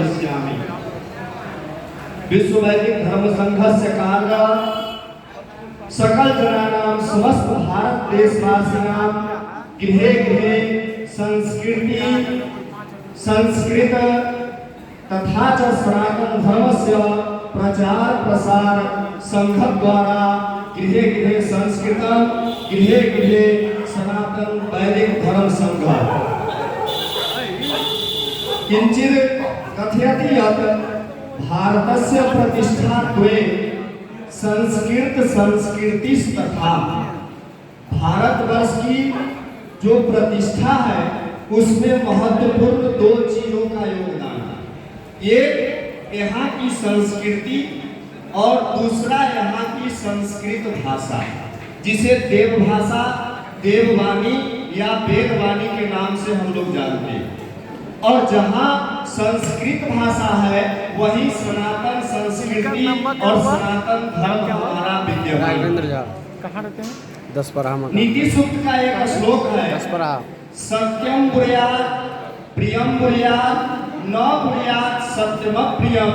वदिष्यामि। विश्व वैदिक धर्म संघस्य कार्य सकल जनानां समस्त भारत देशवासिनां गृहे गृहे संस्कृति संस्कृत तथा च सनातन धर्मस्य प्रचार प्रसार संघ द्वारा गृहे गृहे संस्कृतम गृहे गृहे सनातन वैदिक धर्म संघ किंचित कथयति यत् भारतस्य प्रतिष्ठा द्वे संस्कृत संस्कृति तथा भारतवर्ष की जो प्रतिष्ठा है उसमें महत्वपूर्ण दो चीजों का योगदान है। एक यहाँ की संस्कृति और दूसरा यहाँ की संस्कृत भाषा जिसे देव भाषा देववाणी या वेदवाणी के नाम से हम लोग जानते हैं। और जहाँ संस्कृत भाषा है वही सनातन संस्कृति और सनातन धर्म हमारा विद्यमान। कहाँ रहते हैं? 10 पर नीति सूक्त का एक श्लोक है 10 पर सत्यम ब्रूयात् प्रियम ब्रूयात् न ब्रूयात् सत्यम प्रियम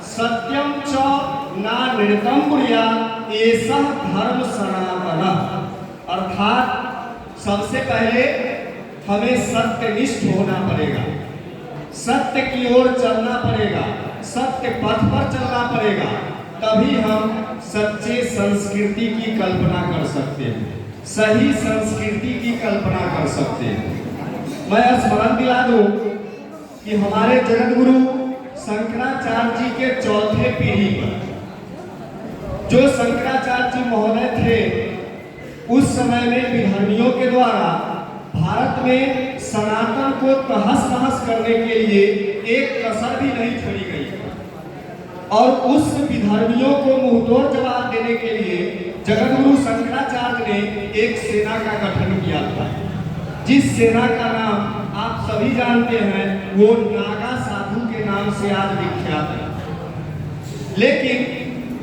सत्यम च नानृतम ब्रूयात् एषः धर्म सनातनः। अर्थात सबसे पहले हमें सत्यनिष्ठ होना पड़ेगा, सत्य की ओर चलना पड़ेगा, सत्य पथ पर चलना पड़ेगा, तभी हम सच्चे संस्कृति की कल्पना कर सकते हैं, सही संस्कृति की कल्पना कर सकते हैं। मैं स्मरण दिला दूं कि हमारे जगत गुरु शंकराचार्य जी के चौथे पीढ़ी पर जो शंकराचार्य जी महोदय थे उस समय में विधर्मियों के द्वारा भारत में सनातन को तहस नहस करने के लिए एक कसर भी नहीं छोड़ी गई और उस विधर्मियों को मुंहतोड़ जवाब देने के लिए जगतगुरु शंकराचार्य ने एक सेना का गठन किया था, जिस सेना का नाम आप सभी जानते हैं, वो नागा साधु के नाम से आज विख्यात है। लेकिन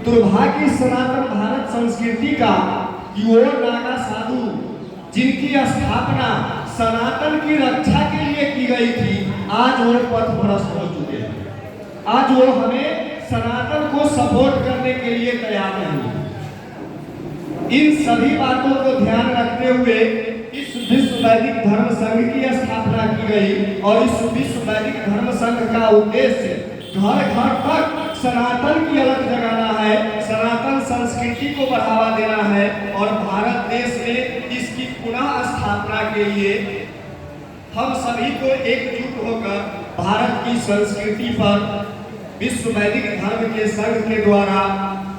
दुर्भाग्य सनातन भारत संस्कृति का कि वो नागा साधु जिनकी स्थापना सनातन की रक्षा के लिए की गई थी, आज वो पथभ्रष्ट हो चुके हैं। आज वो हमें सनातन को सपोर्ट करने के लिए तैयार नहीं। इन सभी बातों को ध्यान रखते हुए इस विश्व वैदिक धर्म संघ की स्थापना की गई और इस विश्व वैदिक धर्म संघ का उद्देश्य घर घर तक सनातन की अलग जगाना है, सनातन संस्कृति को बढ़ावा देना है और भारत देश में इसकी पुनः स्थापना के लिए हम सभी को एकजुट होकर भारत की संस्कृति पर विश्व वैदिक धर्म के संघ के द्वारा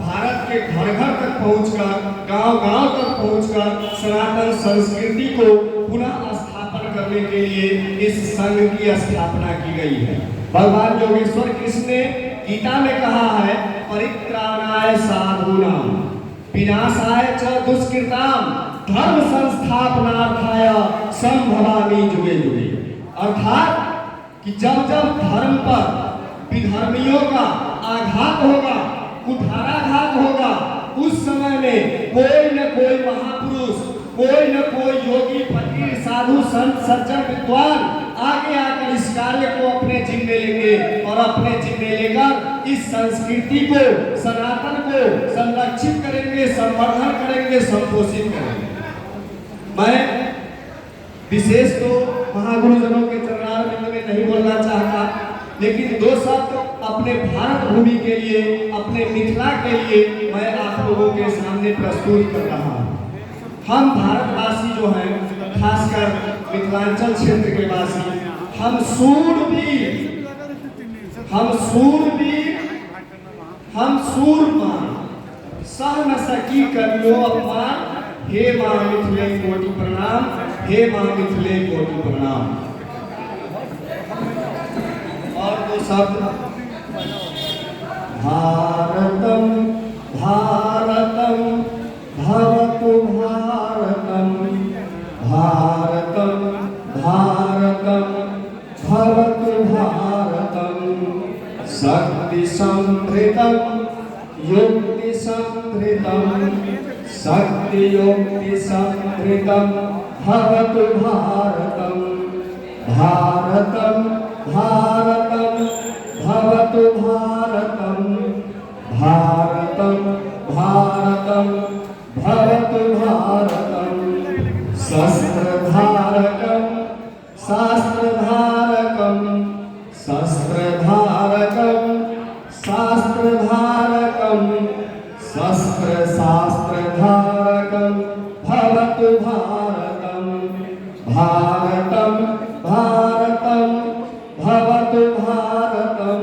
भारत के घर घर तक पहुंचकर, गांव गांव तक पहुंचकर सनातन संस्कृति को पुनः स्थापन करने के लिए इस संघ की स्थापना की गई है। भगवान योगेश्वर कृष्ण ने गीता में कहा है परित्राणाय साधूनां विनाशाय च दुष्कृतां धर्म संस्थापनार्थाय संभवामि जुगे जुगे। अर्थात कि जब जब धर्म पर विधर्मियों का आघात होगा, कुठाराघात होगा, उस समय में कोई न कोई महापुरुष, कोई न कोई योगी फकीर साधु संत सज्जन विद्वान आगे आकर इस कार्य को अपने जिम्मे लेंगे और अपने जिम्मे लेकर इस संस्कृति को, सनातन को संरक्षित करेंगे, संवर्धन करेंगे, संपोषित करेंगे। मैं विशेष तो महागुरुजनों के चरणारविंद में नहीं बोलना चाहता, लेकिन दो शब्द अपने भारत भूमि के लिए, अपने मिथिला के लिए मैं आप लोगों के सामने प्रस्तुत कर रहा हूँ। हम भारतवासी जो हैं, खासकर मिथिलांचल क्षेत्र के वासी, हम सूरमान सह न सकी करियो अपमान, हे मां मिथिले कोटि प्रणाम, हे मां मिथिले कोटि प्रणाम। और दो शब्द भारतम भारतम भवतु भारतम, भारतम भारतम भवतु भारतम, शक्ति समृद्धम युक्ति समृद्धम, शक्ति युक्ति समृद्धम भवतु भारतम, भारतम भारतम भवतु भारतं भारतं भारतं भवतु भारतं शस्त्रधारकं शास्त्रधारकं शस्त्रधारकं शास्त्रधारकं शस्त्रशास्त्रधारकं भवतु भारतं भारतं भारतं भवतु भारतं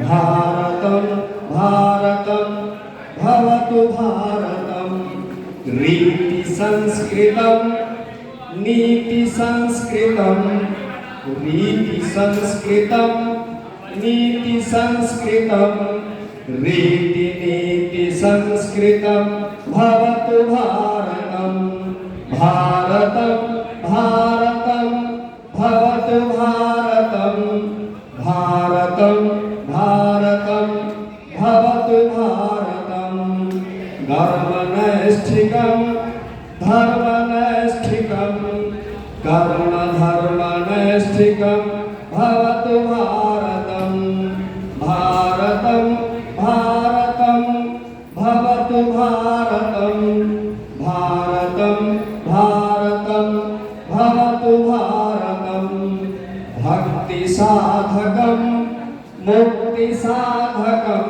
भारतं भारतं भवतु भारतं रीति संस्कृतं नीति संस्कृतं रीति संस्कृतं नीति संस्कृतं रीति नीति संस्कृतं भवतु भारतं भारतं भारतं भवतु भारतं भारतं भारतं भवतु भारतं धर्मनैष्ठिकं धर्मनैष्ठिकं कर्मधर्मनैष्ठिकं भवतु भारतं भारतं भारतं भवतु भारतं भारतं भारतं भवतु भारतं भक्तिसाधकं मुक्तिसाधकं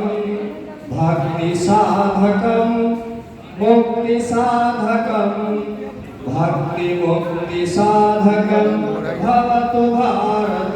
भक्तिसाधकं मुक्तिसाधकं भक्तिमुक्तिसाधकं भवतु भारतं